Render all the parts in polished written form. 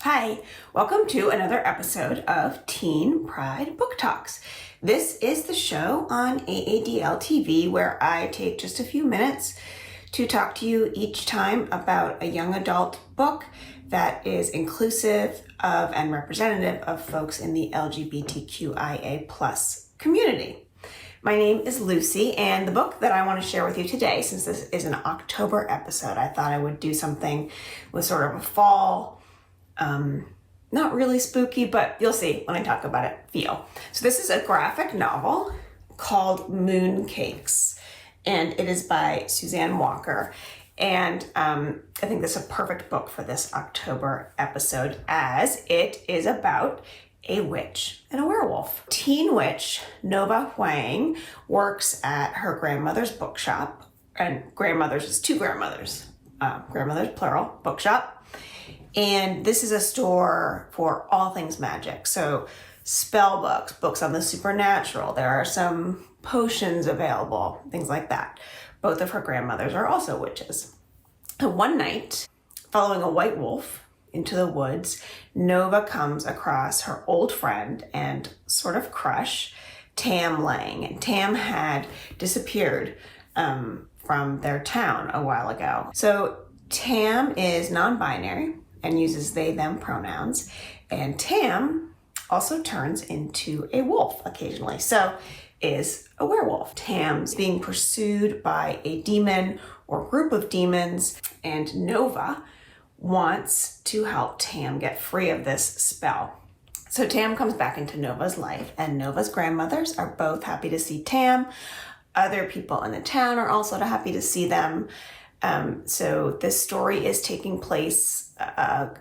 Hi, welcome to another episode of Teen Pride Book Talks. This is the show on AADL TV where I take just a few minutes to talk to you each time about a young adult book that is inclusive of and representative of folks in the LGBTQIA plus community. My name is Lucy, and the book that I want to share with you today, since this is an October episode, I thought I would do something with sort of a fall, not really spooky, but you'll see when I talk about it, feel. So this is a graphic novel called Mooncakes, and it is by Suzanne Walker. And I think this is a perfect book for this October episode, as it is about a witch and a werewolf. Teen witch Nova Huang works at her grandmother's bookshop, and grandmother's is two grandmothers, grandmother's plural, bookshop. And this is a store for all things magic. So spell books, books on the supernatural. There are some potions available, things like that. Both of her grandmothers are also witches. And one night, following a white wolf into the woods, Nova comes across her old friend and sort of crush, Tam Lang. And Tam had disappeared from their town a while ago. So Tam is non-binary and uses they, them pronouns. And Tam also turns into a wolf occasionally, so is a werewolf. Tam's being pursued by a demon or group of demons, and Nova wants to help Tam get free of this spell. So Tam comes back into Nova's life, and Nova's grandmothers are both happy to see Tam. Other people in the town are also happy to see them. So this story is taking place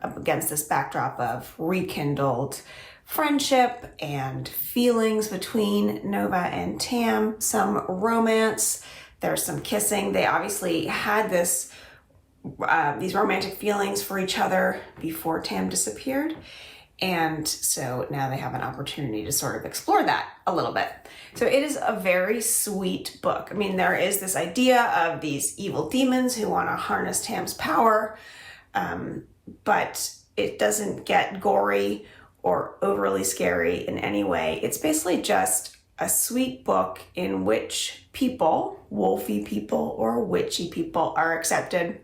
against this backdrop of rekindled friendship and feelings between Nova and Tam, some romance, there's some kissing. They obviously had these romantic feelings for each other before Tam disappeared. And so now they have an opportunity to sort of explore that a little bit. So it is a very sweet book. I mean, there is this idea of these evil demons who want to harness Tam's power, but it doesn't get gory or overly scary in any way. It's basically just a sweet book in which people, wolfy people or witchy people, are accepted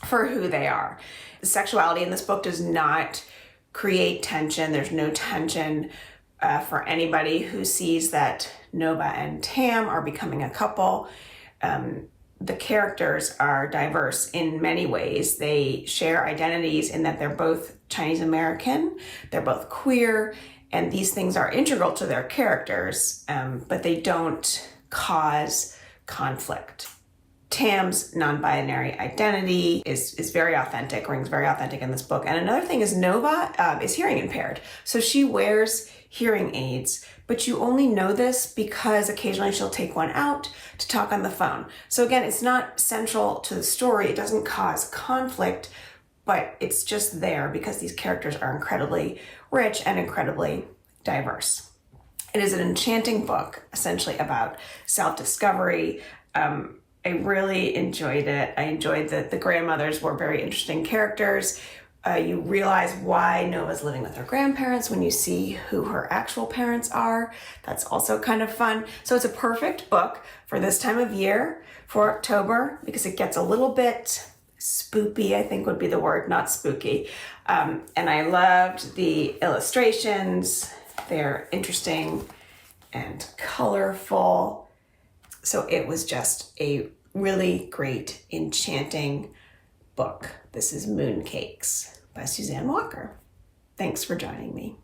for who they are. The sexuality in this book does not create tension. There's no tension for anybody who sees that Nova and Tam are becoming a couple. The characters are diverse in many ways. They share identities in that they're both Chinese American, they're both queer, and these things are integral to their characters, but they don't cause conflict. Tam's non-binary identity is very authentic, rings very authentic in this book. And another thing is Nova is hearing impaired. So she wears hearing aids, but you only know this because occasionally she'll take one out to talk on the phone. So again, it's not central to the story. It doesn't cause conflict, but it's just there because these characters are incredibly rich and incredibly diverse. It is an enchanting book, essentially about self-discovery. I really enjoyed it. I enjoyed that the grandmothers were very interesting characters. You realize why Nova's living with her grandparents when you see who her actual parents are. That's also kind of fun. So it's a perfect book for this time of year, for October, because it gets a little bit spoopy, I think would be the word, not spooky. And I loved the illustrations. They're interesting and colorful. So it was just a really great, enchanting book. This is Mooncakes by Suzanne Walker. Thanks for joining me.